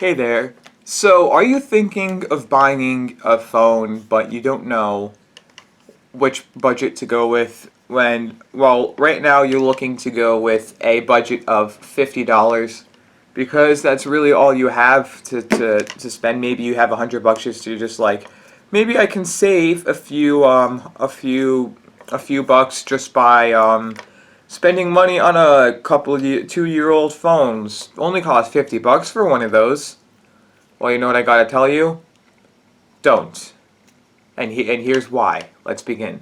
Hey there. So, are you thinking of buying a phone, but you don't know which budget to go with well, right now you're looking to go with a budget of $50 because that's really all you have to spend. Maybe you have $100 just to just like, maybe I can save a few bucks just by spending money on a couple of 2-year-old phones. Only cost $50 for one of those. Well, you know what I gotta tell you? Don't. And here's why. Let's begin.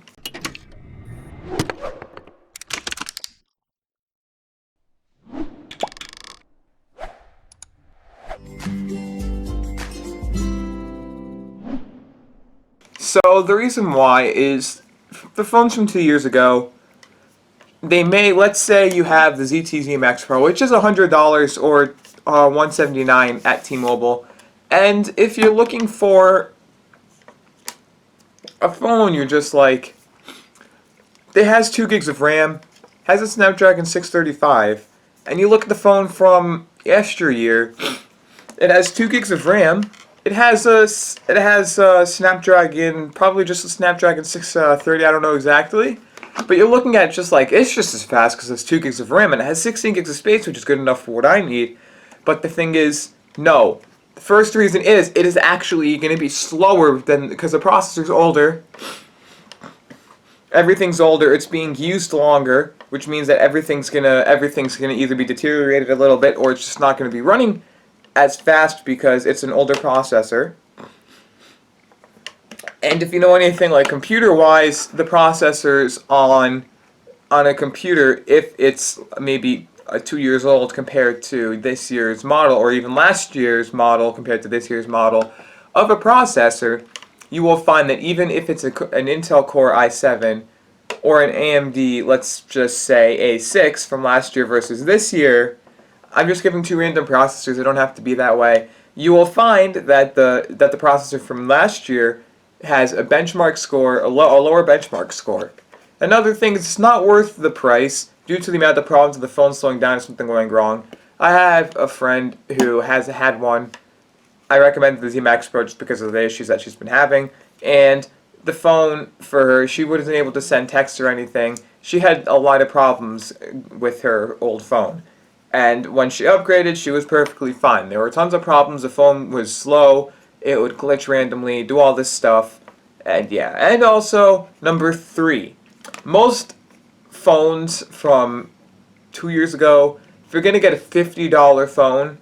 So the reason why is the phones from 2 years ago, they may, let's say you have the ZTZ Max Pro, which is $100 or $179 at T-Mobile, and if you're looking for a phone, you're just like, it has 2 gigs of RAM, has a Snapdragon 635, and you look at the phone from yesteryear, it has 2 gigs of RAM. It has a Snapdragon, probably just a Snapdragon 630. I don't know exactly, but you're looking at it just like it's just as fast because it's 2 gigs of RAM and it has 16 gigs of space, which is good enough for what I need. But the thing is, no. The first reason is it is actually going to be slower than because the processor's older. Everything's older. It's being used longer, which means that everything's gonna either be deteriorated a little bit or it's just not going to be running as fast because it's an older processor. And if you know anything like computer-wise, the processors on a computer, if it's maybe 2 years old compared to this year's model, or even last year's model compared to this year's model of a processor, you will find that even if it's an Intel Core i7 or an AMD, let's just say A6 from last year versus this year, I'm just giving 2 random processors, they don't have to be that way. You will find that the processor from last year has a benchmark score, a lower benchmark score. Another thing is it's not worth the price due to the amount of problems of the phone slowing down or something going wrong. I have a friend who has had one. I recommend the Z Max Pro just because of the issues that she's been having. And the phone, for her, she wasn't able to send texts or anything. She had a lot of problems with her old phone. And when she upgraded, she was perfectly fine. There were tons of problems. The phone was slow. It would glitch randomly, do all this stuff. And yeah. And also, number 3. Most phones from 2 years ago, if you're going to get a $50 phone,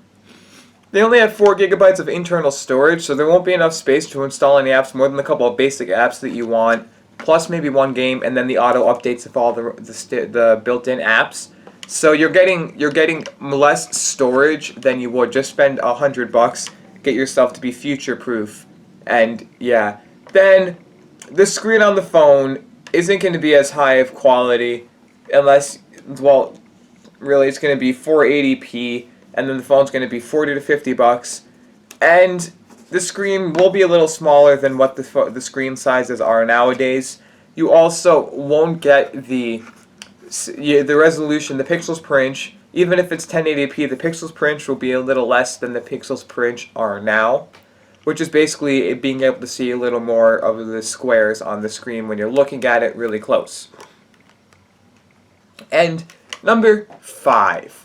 they only have 4 gigabytes of internal storage, so there won't be enough space to install any apps more than a couple of basic apps that you want, plus maybe one game, and then the auto updates of all the built-in apps. So you're getting less storage than you would. Just spend $100, get yourself to be future-proof, and yeah. Then the screen on the phone isn't going to be as high of quality, unless, well, really it's going to be 480p, and then the phone's going to be $40 to $50, and the screen will be a little smaller than what the screen sizes are nowadays. You also won't get the resolution, the pixels per inch. Even if it's 1080p, the pixels per inch will be a little less than the pixels per inch are now, which is basically being able to see a little more of the squares on the screen when you're looking at it really close. And number 5.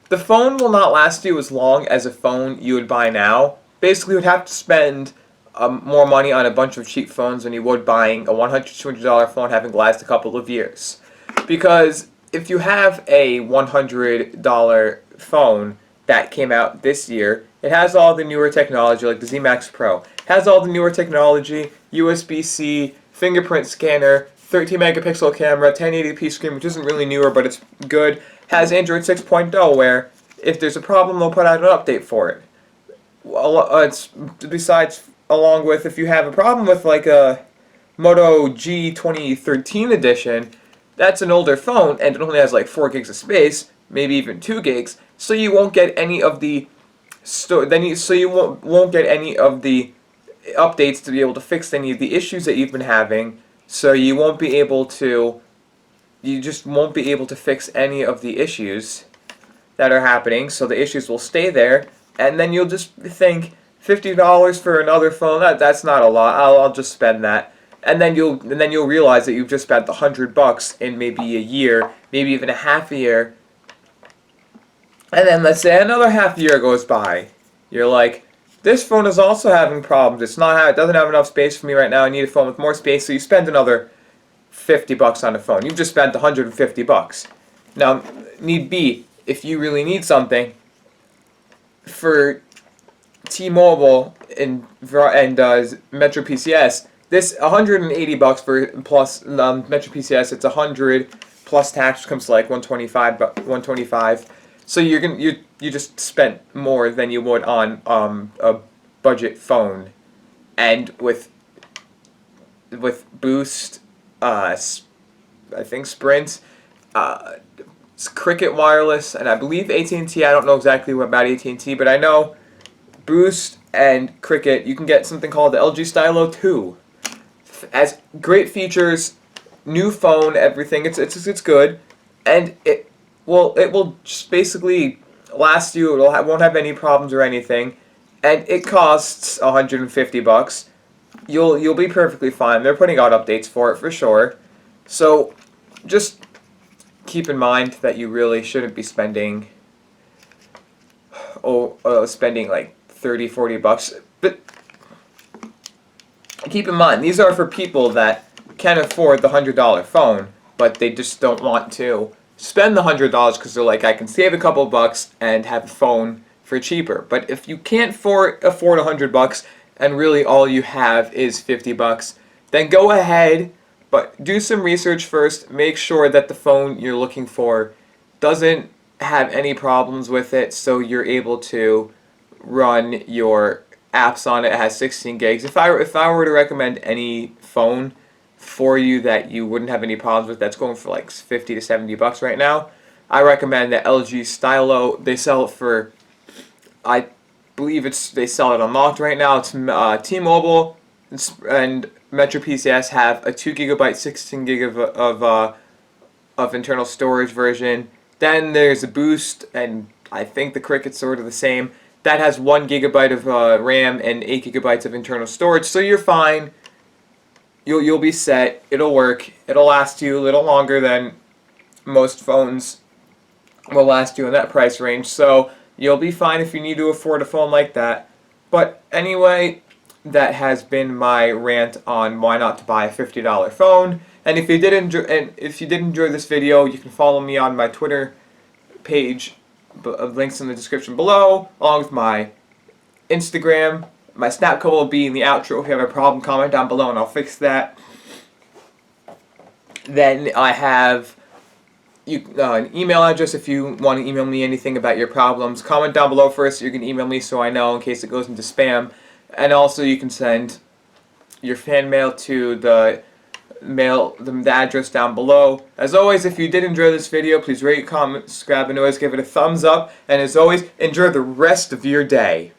The phone will not last you as long as a phone you would buy now. Basically, you would have to spend more money on a bunch of cheap phones than you would buying a $100 to $200 phone having to last a couple of years. Because if you have a $100 phone that came out this year, it has all the newer technology, like the Z Max Pro. It has all the newer technology, USB-C, fingerprint scanner, 13 megapixel camera, 1080p screen, which isn't really newer, but it's good. Has Android 6.0, where if there's a problem, they'll put out an update for it. It's besides, along with if you have a problem with like a Moto G 2013 edition, that's an older phone and it only has like 4 gigs of space, maybe even 2 gigs, so you won't get any of the won't get any of the updates to be able to fix any of the issues that you've been having. So you just won't be able to fix any of the issues that are happening. So the issues will stay there, and then you'll just think $50 for another phone. That's not a lot. I'll just spend that. And then you'll realize that you've just spent $100 in maybe a year, maybe even a half a year. And then let's say another half year goes by. You're like, this phone is also having problems. It doesn't have enough space for me right now. I need a phone with more space. So you spend another $50 on a phone. You've just spent $150. Now, need be, if you really need something, for T-Mobile and Metro PCS, this $180 for plus Metro PCS. It's 100 plus tax comes to like 125. So you just spent more than you would on a budget phone, and with Boost, I think Sprint, Cricket Wireless, and I believe AT&T. I don't know exactly about AT&T, but I know Boost and Cricket. You can get something called the LG Stylo 2. Has great features, new phone, everything. It's good, and it will just basically last you. Won't have any problems or anything, and it costs $150. You'll be perfectly fine. They're putting out updates for it for sure. So just keep in mind that you really shouldn't be spending like $30-40. But keep in mind, these are for people that can afford the $100 phone, but they just don't want to spend the $100 because they're like, I can save a couple bucks and have a phone for cheaper. But if you can't afford $100 and really all you have is $50, then go ahead, but do some research first. Make sure that the phone you're looking for doesn't have any problems with it, so you're able to run your apps on it. It has 16 gigs. If I were to recommend any phone for you that you wouldn't have any problems with, that's going for like $50 to $70 right now, I recommend the LG Stylo. They sell it for, I believe they sell it unlocked right now. It's T-Mobile and Metro PCS have a 2 GB, 16 gig of internal storage version. Then there's a Boost, and I think the Cricket's sort of the same. That has 1 GB of RAM and 8 GB of internal storage, so you're fine. You'll be set. It'll work. It'll last you a little longer than most phones will last you in that price range. So you'll be fine if you need to afford a phone like that. But anyway, that has been my rant on why not to buy a $50 phone. And if you did enjoy this video, you can follow me on my Twitter page. Links in the description below, along with my Instagram. My snap code will be in the outro. If you have a problem, comment down below and I'll fix that. Then I have an email address if you want to email me anything about your problems. Comment down below first so you can email me so I know in case it goes into spam. And also you can send your fan mail to the address down below. As always, if you did enjoy this video, please rate, comment, subscribe, and always give it a thumbs up. And as always, enjoy the rest of your day.